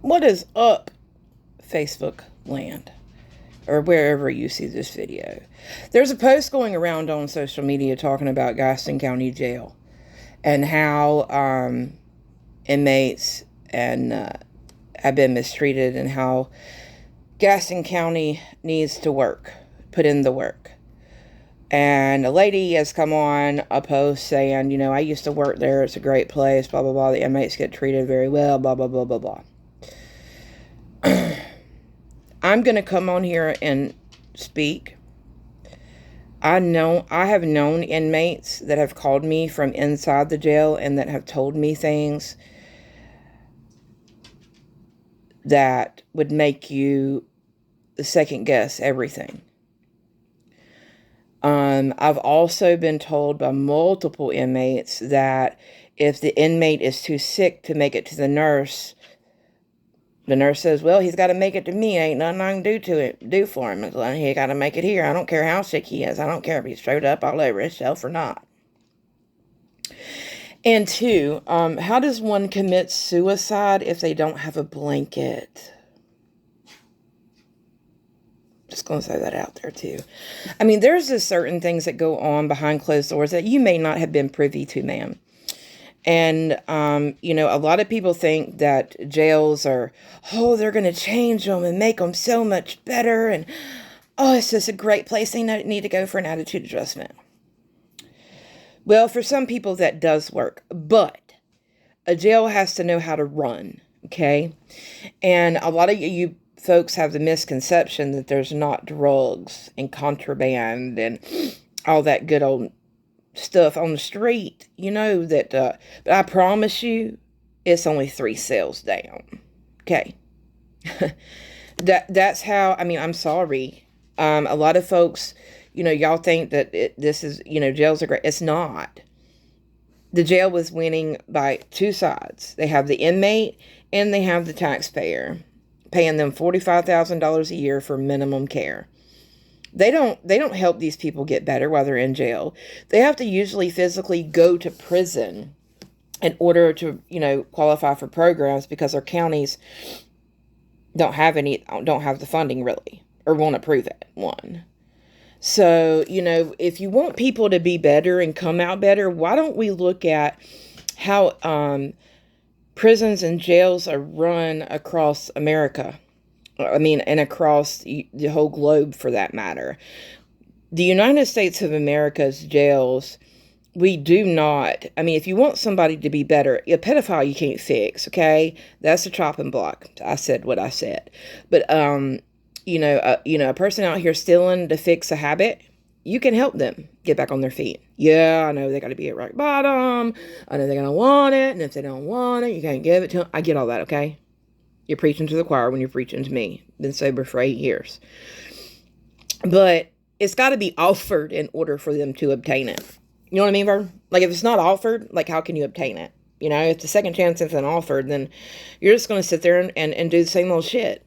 What is up, Facebook land, or wherever you see this video? There's a post going around on social media talking about Gaston County Jail and how inmates have been mistreated, and how Gaston County needs to put in the work. And a lady has come on a post saying, I used to work there. It's a great place, blah, blah, blah. The inmates get treated very well, blah, blah, blah, blah, blah. I'm going to come on here and speak. I have known inmates that have called me from inside the jail and that have told me things that would make you second guess everything. I've also been told by multiple inmates that if the inmate is too sick to make it to the nurse says, well, he's got to make it to me. Ain't nothing I can do for him. He got to make it here. I don't care how sick he is. I don't care if he's straight up all over himself or not. And two, how does one commit suicide if they don't have a blanket? Just going to throw that out there too. I mean, there's just certain things that go on behind closed doors that you may not have been privy to, ma'am. And, a lot of people think that jails they're going to change them and make them so much better. And, it's just a great place. They need to go for an attitude adjustment. Well, for some people that does work, but a jail has to know how to run, okay? And a lot of you folks have the misconception that there's not drugs and contraband and all that good old stuff on the street, but I promise you, it's only 3 cells down. Okay. That's how, I'm sorry. A lot of folks, y'all think that this is, jails are great. It's not. The jail was winning by 2 sides. They have the inmate and they have the taxpayer, paying them $45,000 a year for minimum care. They don't help these people get better while they're in jail. They have to usually physically go to prison in order to, qualify for programs, because our counties don't have the funding really, or won't approve it, one. So, if you want people to be better and come out better, why don't we look at how prisons and jails are run across America? And across the whole globe for that matter. The United States of America's jails, we do not, if you want somebody to be better, a pedophile you can't fix, okay? That's a chopping block. I said what I said. But, a person out here stealing to fix a habit, you can help them get back on their feet. Yeah, I know they got to be at rock bottom. I know they're going to want it. And if they don't want it, you can't give it to them. I get all that, okay? You're preaching to the choir when you're preaching to me. Been sober for 8 years. But it's got to be offered in order for them to obtain it. You know what I mean, Vern? Like, if it's not offered, how can you obtain it? If the second chance isn't offered, then you're just going to sit there and do the same old shit.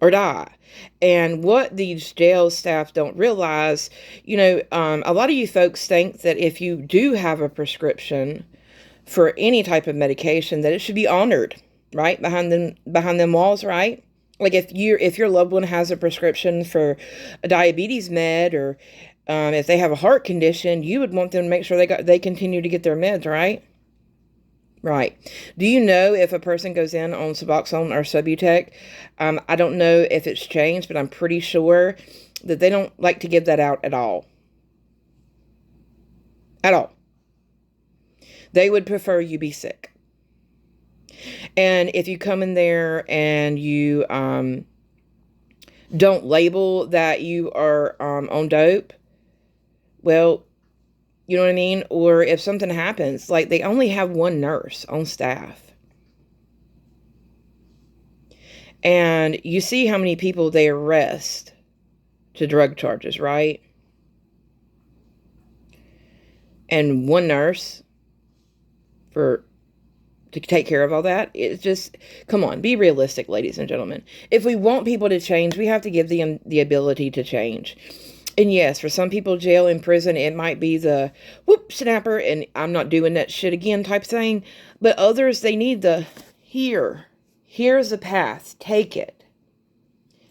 Or die. And what these jail staff don't realize, a lot of you folks think that if you do have a prescription for any type of medication, that it should be honored. Right? Behind them walls, right? Like if your loved one has a prescription for a diabetes med, or if they have a heart condition, you would want them to make sure they continue to get their meds, right? Right. Do you know if a person goes in on Suboxone or Subutex? I don't know if it's changed, but I'm pretty sure that they don't like to give that out at all. At all. They would prefer you be sick. And if you come in there and you don't label that you are on dope, well, you know what I mean? Or if something happens, they only have 1 nurse on staff. And you see how many people they arrest to drug charges, right? And 1 nurse to take care of all that. It's just, come on, be realistic, ladies and gentlemen. If we want people to change, we have to give them the ability to change. And yes, for some people, jail and prison, it might be the whoop snapper and I'm not doing that shit again type thing. But others, they need the here Here's a path. Take it.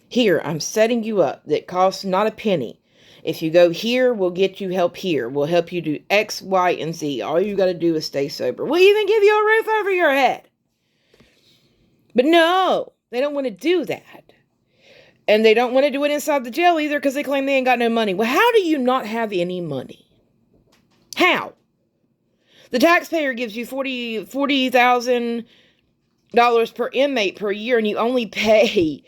Here, I'm setting you up. That costs not a penny. If you go here, we'll get you help here. We'll help you do X, Y, and Z. All you got to do is stay sober. We'll even give you a roof over your head. But no, they don't want to do that. And they don't want to do it inside the jail either because they claim they ain't got no money. Well, how do you not have any money? How? The taxpayer gives you $40,000 per inmate per year, and you only pay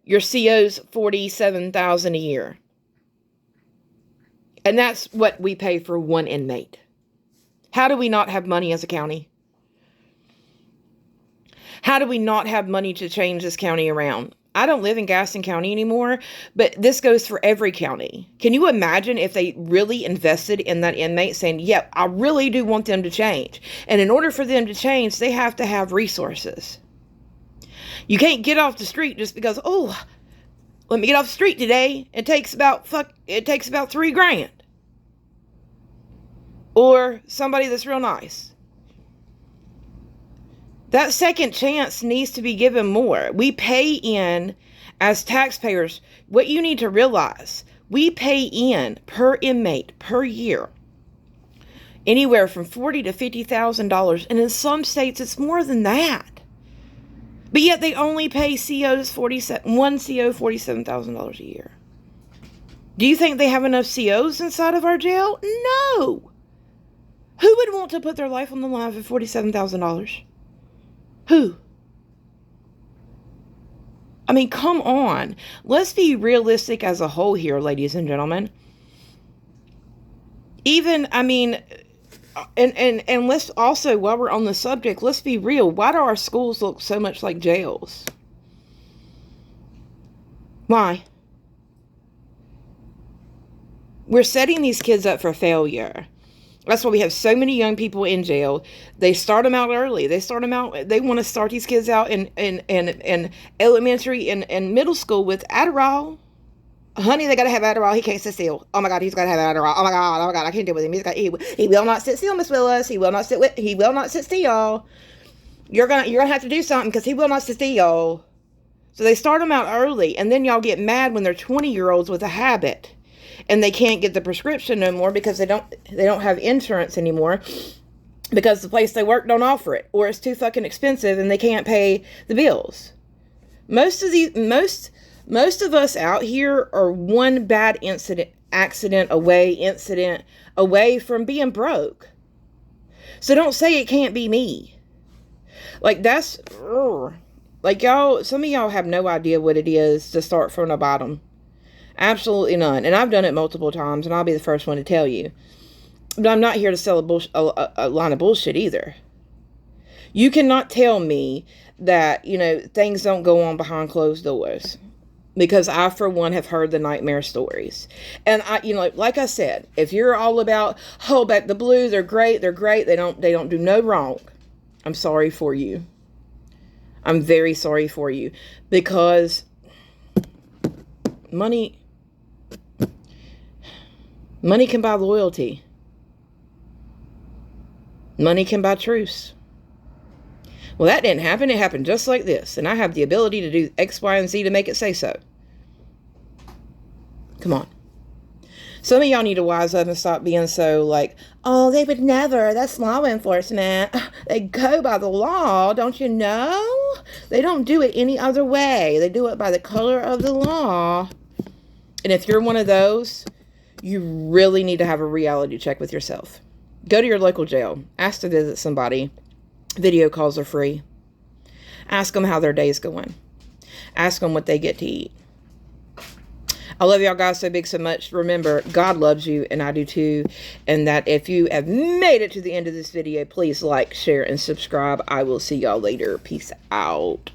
your COs $47,000 a year. And that's what we pay for one inmate. How do we not have money as a county? How do we not have money to change this county around? I don't live in Gaston County anymore, but this goes for every county. Can you imagine if they really invested in that inmate saying, yep, I really do want them to change. And in order for them to change, they have to have resources. You can't get off the street just because, oh, let me get off the street today. It takes about $3,000. Or somebody that's real nice. That second chance needs to be given more. We pay in as taxpayers. What you need to realize, we pay in per inmate per year anywhere from $40,000 to $50,000, and in some states it's more than that. But yet they only pay one CO $47,000 a year. Do you think they have enough COs inside of our jail? No. Who would want to put their life on the line for $47,000? Who? I mean, come on. Let's be realistic as a whole here, ladies and gentlemen. And let's also, while we're on the subject, let's be real. Why do our schools look so much like jails? Why? We're setting these kids up for failure. That's why we have so many young people in jail. They start them out early. They want to start these kids out in elementary and middle school with Adderall. Honey, they got to have Adderall. He can't sit still. Oh my God, he's got to have Adderall. Oh my God, I can't deal with him. He will not sit still, Miss Willis. He will not sit still. You're gonna have to do something because he will not sit still. So they start them out early, and then y'all get mad when they're 20-year-olds with a habit. And they can't get the prescription no more because they don't have insurance anymore because the place they work don't offer it, or it's too fucking expensive and they can't pay the bills. Most of us out here are one bad accident away from being broke. So don't say it can't be me. Like y'all, some of y'all have no idea what it is to start from the bottom. Absolutely none. And I've done it multiple times, and I'll be the first one to tell you. But I'm not here to sell a line of bullshit either. You cannot tell me that, things don't go on behind closed doors. Because I, for one, have heard the nightmare stories. And like I said, if you're all about, back the Blues, they're great. They don't do no wrong. I'm sorry for you. I'm very sorry for you. Because money can buy loyalty. Money can buy truce. Well, that didn't happen. It happened just like this. And I have the ability to do X, Y, and Z to make it say so. Come on. Some of y'all need to wise up and stop being so like, oh, they would never. That's law enforcement. They go by the law. Don't you know? They don't do it any other way. They do it by the color of the law. And if you're one of those, you really need to have a reality check with yourself. Go to your local jail. Ask to visit somebody. Video calls are free. Ask them how their day's going. Ask them what they get to eat. I love y'all guys so big, so much. Remember, God loves you, and I do too. And that if you have made it to the end of this video, please like, share, and subscribe. I will see y'all later. Peace out.